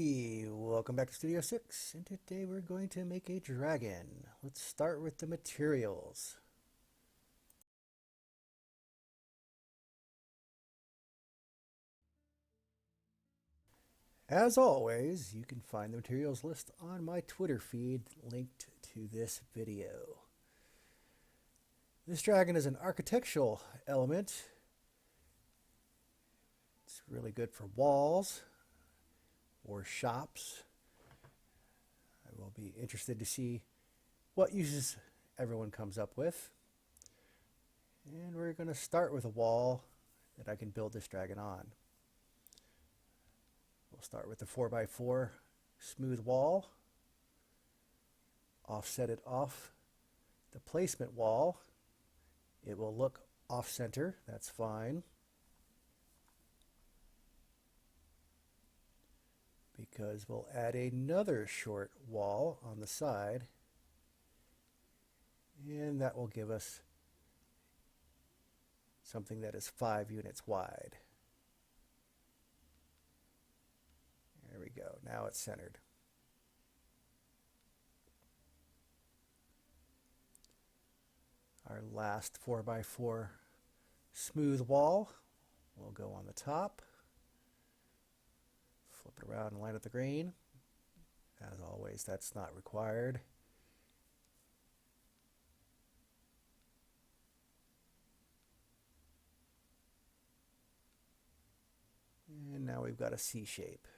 Hey, welcome back to Studio 6, and today we're going to make a dragon. Let's start with the materials. As always, you can find the materials list on my Twitter feed linked to this video. This dragon is an architectural element. It's really good for walls or shops. I will be interested to see what uses everyone comes up with. And we're going to start with a wall that I can build this dragon on. We'll start with the 4x4 smooth wall, offset it off the placement wall. It will look off center, that's fine, because we'll add another short wall on the side, and that will give us something that is 5 units wide. There we go, now it's centered. Our last 4x4 smooth wall will go on the top. Flip it around and line up the grain. As always, that's not required. And now we've got a C shape.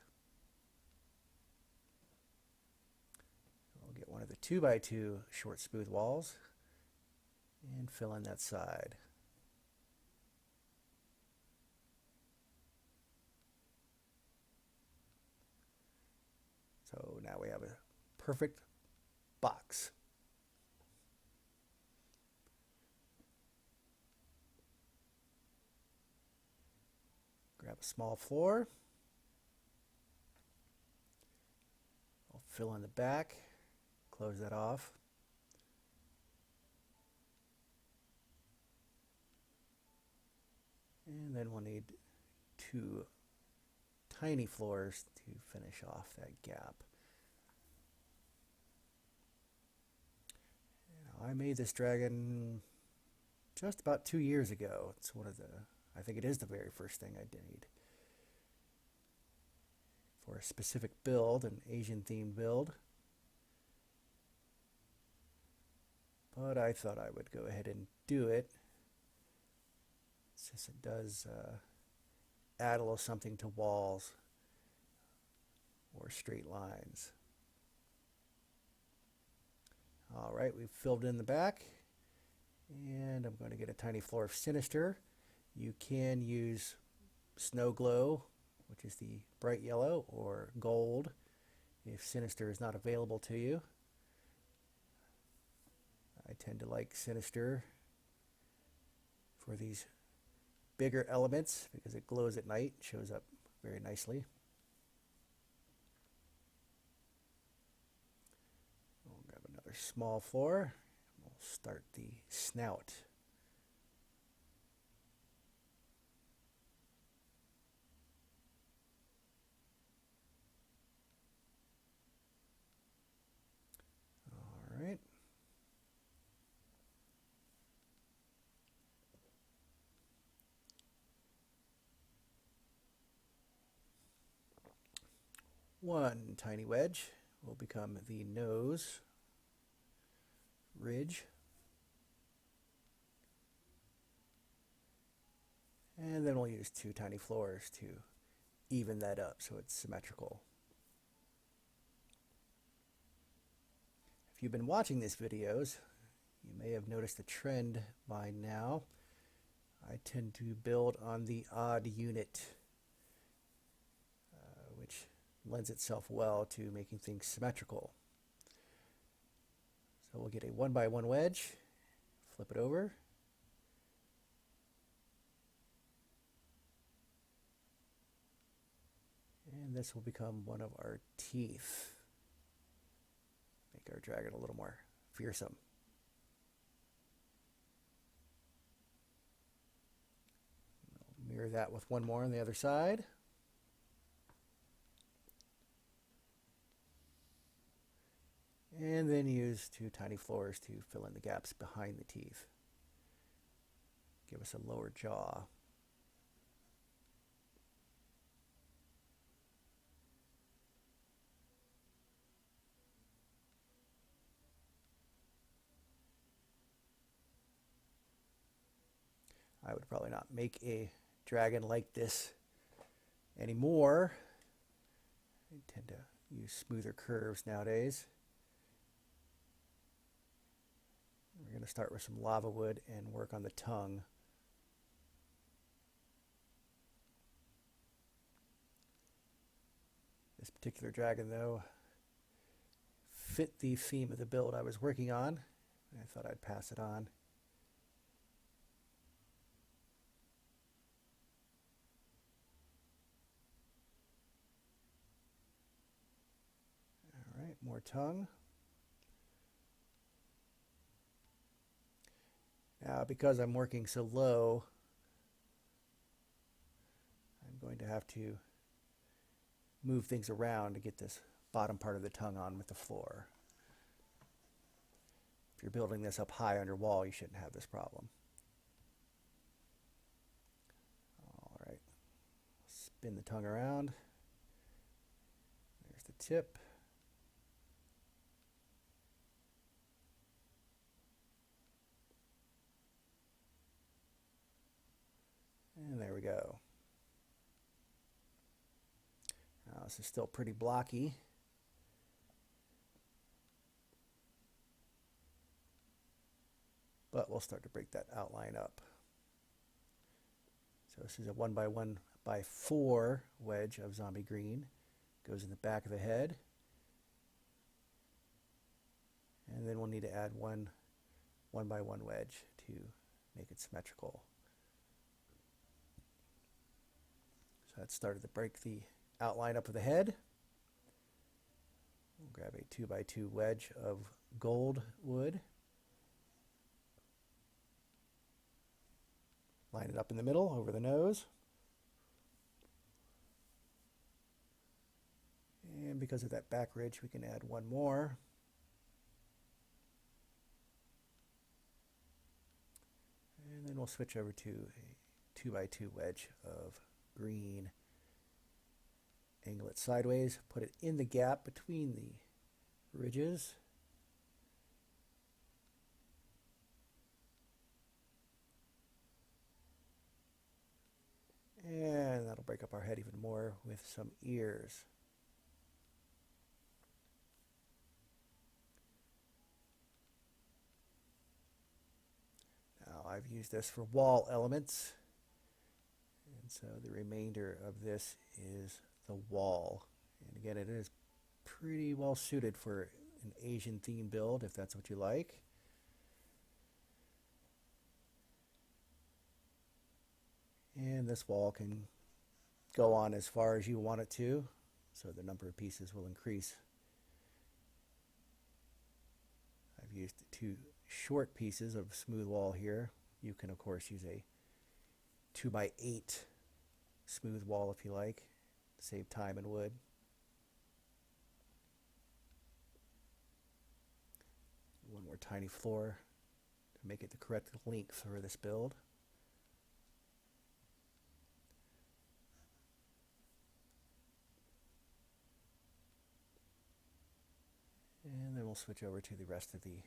We'll get one of the 2x2 short smooth walls and fill in that side. So now we have a perfect box. Grab a small floor. I'll fill in the back, close that off. And then we'll need 2 tiny floors to finish off that gap. Now, I made this dragon just about 2 years ago. It's I think it is the very first thing I did for a specific build, an Asian themed build. But I thought I would go ahead and do it, since it does add a little something to walls or straight lines. All right, we've filled in the back, and I'm going to get a tiny floor of Sinister. You can use Snow Glow, which is the bright yellow, or gold if Sinister is not available to you. I tend to like Sinister for these bigger elements because it glows at night, shows up very nicely. We'll grab another small floor. We'll start the snout. All right. One tiny wedge will become the nose ridge. And then we'll use 2 tiny floors to even that up so it's symmetrical. If you've been watching these videos, you may have noticed a trend by now. I tend to build on the odd unit, which lends itself well to making things symmetrical. So we'll get a 1x1 wedge, flip it over, and this will become one of our teeth. Make our dragon a little more fearsome. We'll mirror that with one more on the other side. And then use 2 tiny floors to fill in the gaps behind the teeth. Give us a lower jaw. I would probably not make a dragon like this anymore. I tend to use smoother curves nowadays. We're going to start with some lava wood and work on the tongue. This particular dragon, though, fit the theme of the build I was working on, and I thought I'd pass it on. All right, more tongue. Now, because I'm working so low, I'm going to have to move things around to get this bottom part of the tongue on with the floor. If you're building this up high on your wall, you shouldn't have this problem. All right, spin the tongue around. There's the tip. And there we go. Now, this is still pretty blocky. But we'll start to break that outline up. So this is a 1x1x4 wedge of zombie green. Goes in the back of the head. And then we'll need to add one 1x1 wedge to make it symmetrical. So that started to break the outline up of the head. We'll grab a 2x2 wedge of gold wood. Line it up in the middle over the nose. And because of that back ridge, we can add one more. And then we'll switch over to a 2x2 wedge of green. Angle it sideways, put it in the gap between the ridges. And that'll break up our head even more with some ears. Now I've used this for wall elements. And so the remainder of this is the wall. And again, it is pretty well suited for an Asian theme build if that's what you like. And this wall can go on as far as you want it to, so the number of pieces will increase. I've used 2 short pieces of smooth wall here. You can, of course, use a 2x8 smooth wall if you like, to save time and wood. One more tiny floor to make it the correct length for this build. And then we'll switch over to the rest of the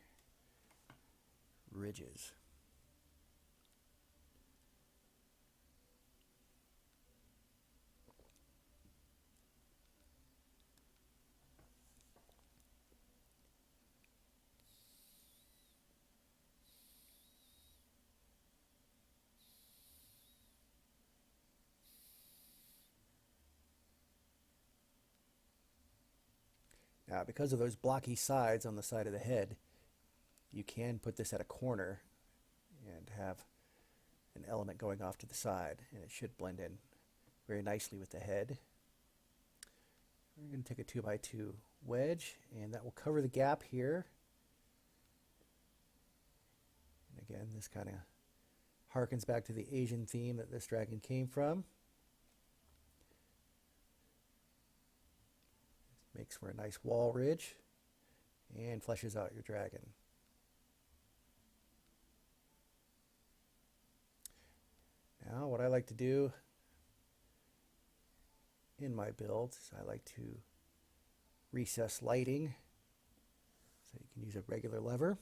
ridges. Now, because of those blocky sides on the side of the head, you can put this at a corner and have an element going off to the side, and it should blend in very nicely with the head. We're going to take a 2x2 wedge, and that will cover the gap here. And again, this kind of harkens back to the Asian theme that this dragon came from. Makes for a nice wall ridge. and fleshes out your dragon. Now what I like to do in my builds is I like to recess lighting, so you can use a regular lever.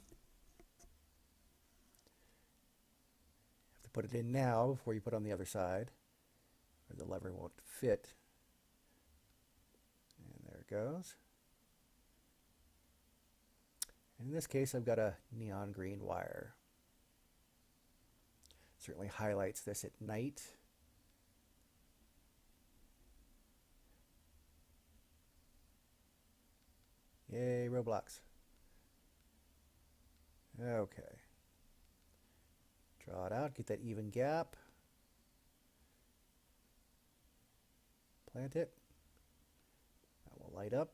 You have to put it in now before you put it on the other side, or the lever won't fit. And there it goes. In this case, I've got a neon green wire. Certainly highlights this at night. Yay, Roblox. Okay. Draw it out, get that even gap. Plant it. That will light up.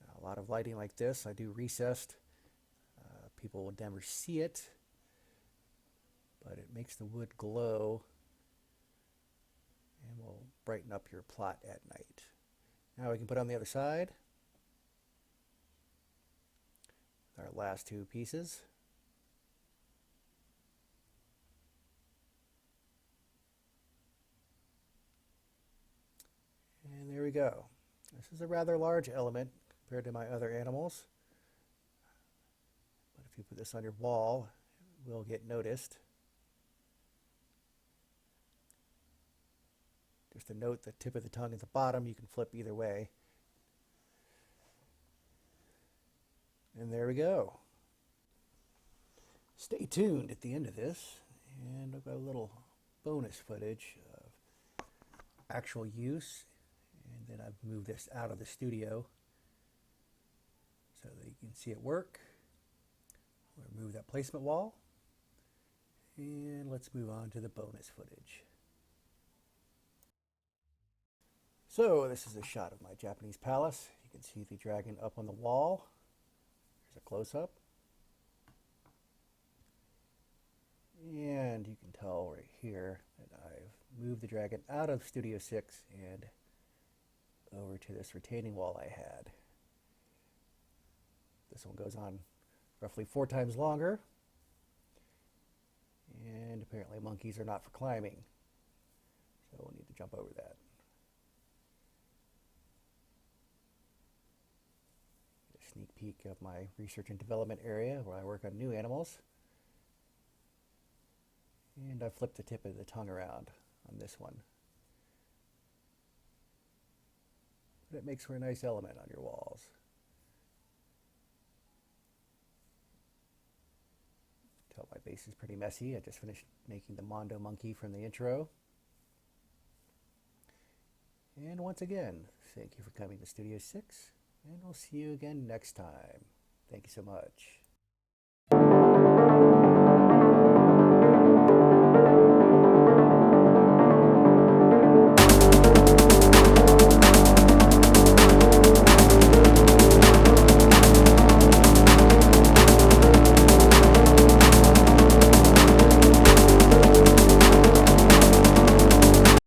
Now, a lot of lighting like this, I do recessed. People will never see it, but it makes the wood glow and will brighten up your plot at night. Now we can put on the other side our last two pieces. And there we go. This is a rather large element compared to my other animals. But if you put this on your wall, it will get noticed. Just to note the tip of the tongue at the bottom, you can flip either way. And there we go. Stay tuned at the end of this, and I've got a little bonus footage of actual use. And then I've moved this out of the studio so that you can see it work. We'll remove that placement wall, and let's move on to the bonus footage. So this is a shot of my Japanese palace. You can see the dragon up on the wall. Here's a close-up. And you can tell right here that I've moved the dragon out of Studio 6 and over to this retaining wall I had. This one goes on roughly 4 times longer. And apparently monkeys are not for climbing, so we'll need to jump over that. A sneak peek of my research and development area where I work on new animals. And I flipped the tip of the tongue around on this one. But it makes for a nice element on your walls. Tell my base is pretty messy. I just finished making the Mondo monkey from the intro. And once again, thank you for coming to Studio 6, and we'll see you again next time. Thank you so much.